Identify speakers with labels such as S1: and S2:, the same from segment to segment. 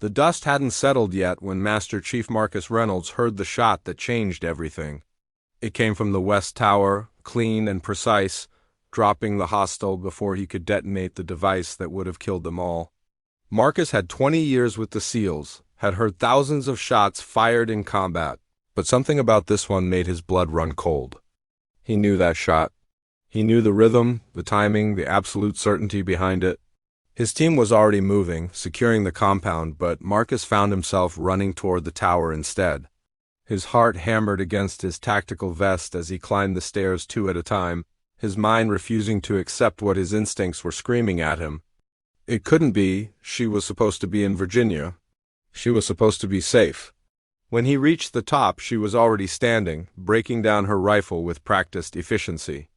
S1: The dust hadn't settled yet when Master Chief Marcus Reynolds heard the shot that changed everything. It came from the West Tower, clean and precise, dropping the hostile before he could detonate the device that would have killed them all. Marcus had 20 years with the SEALs, had heard thousands of shots fired in combat, but something about this one made his blood run cold. He knew that shot. He knew the rhythm, the timing, the absolute certainty behind it. His team was already moving, securing the compound, but Marcus found himself running toward the tower instead. His heart hammered against his tactical vest as he climbed the stairs 2 at a time, his mind refusing to accept what his instincts were screaming at him. It couldn't be. She was supposed to be in Virginia. She was supposed to be safe. When he reached the top, she was already standing, breaking down her rifle with practiced efficiency.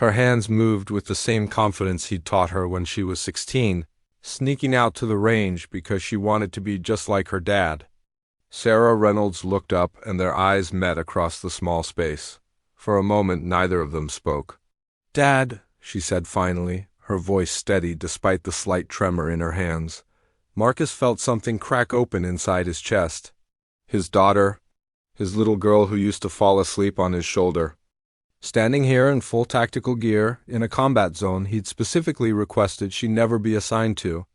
S1: Her hands moved with the same confidence he'd taught her when she was 16, sneaking out to the range because she wanted to be just like her dad. Sarah Reynolds looked up, and their eyes met across the small space. For a moment, neither of them spoke. "Dad," she said finally, her voice steady despite the slight tremor in her hands. Marcus felt something crack open inside his chest. His daughter, his little girl who used to fall asleep on his shoulder. Standing here in full tactical gear, in a combat zone he'd specifically requested she never be assigned to.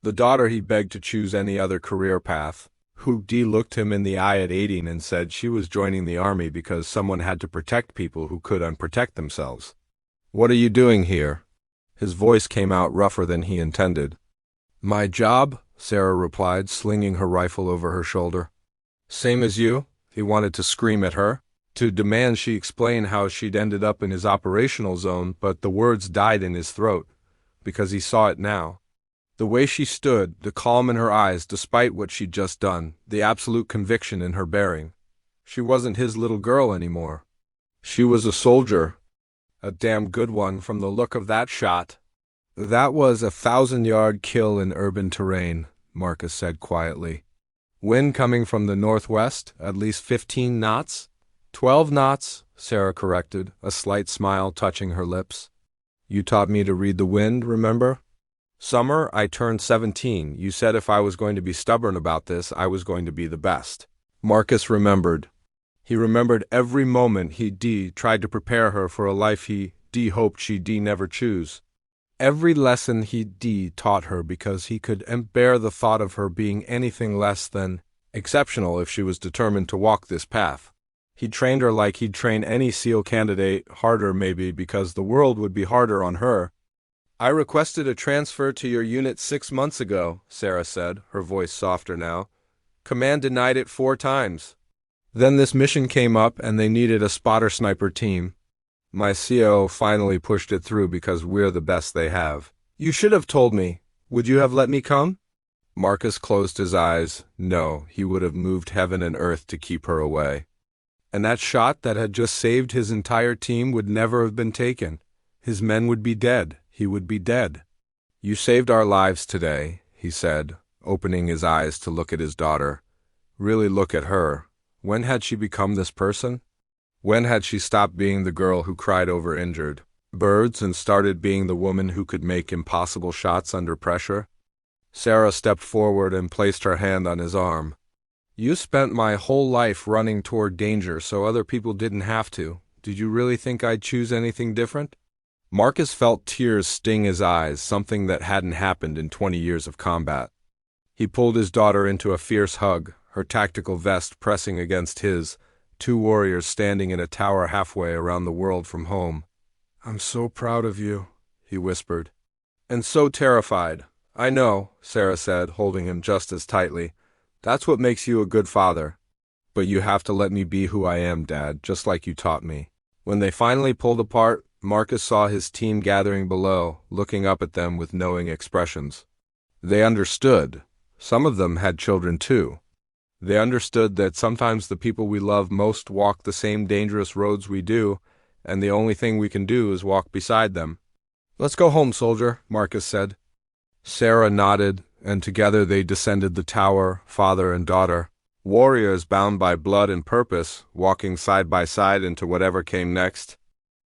S1: The daughter he begged to choose any other career path, who looked him in the eye at 18 and said she was joining the army because someone had to protect people who could unprotect themselves. "What are you doing here?" His voice came out rougher than he intended. "My job," Sarah replied, slinging her rifle over her shoulder. "Same as you?" He wanted to scream at her, to demand she explain how she'd ended up in his operational zone, but the words died in his throat, because he saw it now. The way she stood, the calm in her eyes despite what she'd just done, the absolute conviction in her bearing. She wasn't his little girl anymore. She was a soldier. A damn good one from the look of that shot. "That was a 1,000-yard kill in urban terrain," Marcus said quietly. "Wind coming from the northwest, at least 15 knots? 12 knots, Sarah corrected, a slight smile touching her lips. "You taught me to read the wind, remember? Summer, I turned 17. You said if I was going to be stubborn about this, I was going to be the best." Marcus remembered. He remembered every moment he tried to prepare her for a life he hoped she never choose. Every lesson he taught her because he could bear the thought of her being anything less than exceptional if she was determined to walk this path. He trained her like he'd train any SEAL candidate, harder maybe because the world would be harder on her. "I requested a transfer to your unit 6 months ago," Sarah said, her voice softer now. "Command denied it 4 times. Then this mission came up and they needed a spotter sniper team. My CO finally pushed it through because we're the best they have. You should have told me. Would you have let me come?" Marcus closed his eyes. No, he would have moved heaven and earth to keep her away. And that shot that had just saved his entire team would never have been taken. His men would be dead. He would be dead. "You saved our lives today," he said, opening his eyes to look at his daughter. Really look at her. When had she become this person? When had she stopped being the girl who cried over injured birds and started being the woman who could make impossible shots under pressure? Sarah stepped forward and placed her hand on his arm. "You spent my whole life running toward danger so other people didn't have to. Did you really think I'd choose anything different?" Marcus felt tears sting his eyes, something that hadn't happened in 20 years of combat. He pulled his daughter into a fierce hug, her tactical vest pressing against his, 2 warriors standing in a tower halfway around the world from home. "I'm so proud of you," he whispered. "And so terrified." "I know," Sarah said, holding him just as tightly. "That's what makes you a good father. But you have to let me be who I am, Dad, just like you taught me." When they finally pulled apart, Marcus saw his team gathering below, looking up at them with knowing expressions. They understood. Some of them had children too. They understood that sometimes the people we love most walk the same dangerous roads we do, and the only thing we can do is walk beside them. "Let's go home, soldier," Marcus said. Sarah nodded, and together they descended the tower, father and daughter, warriors bound by blood and purpose, walking side by side into whatever came next.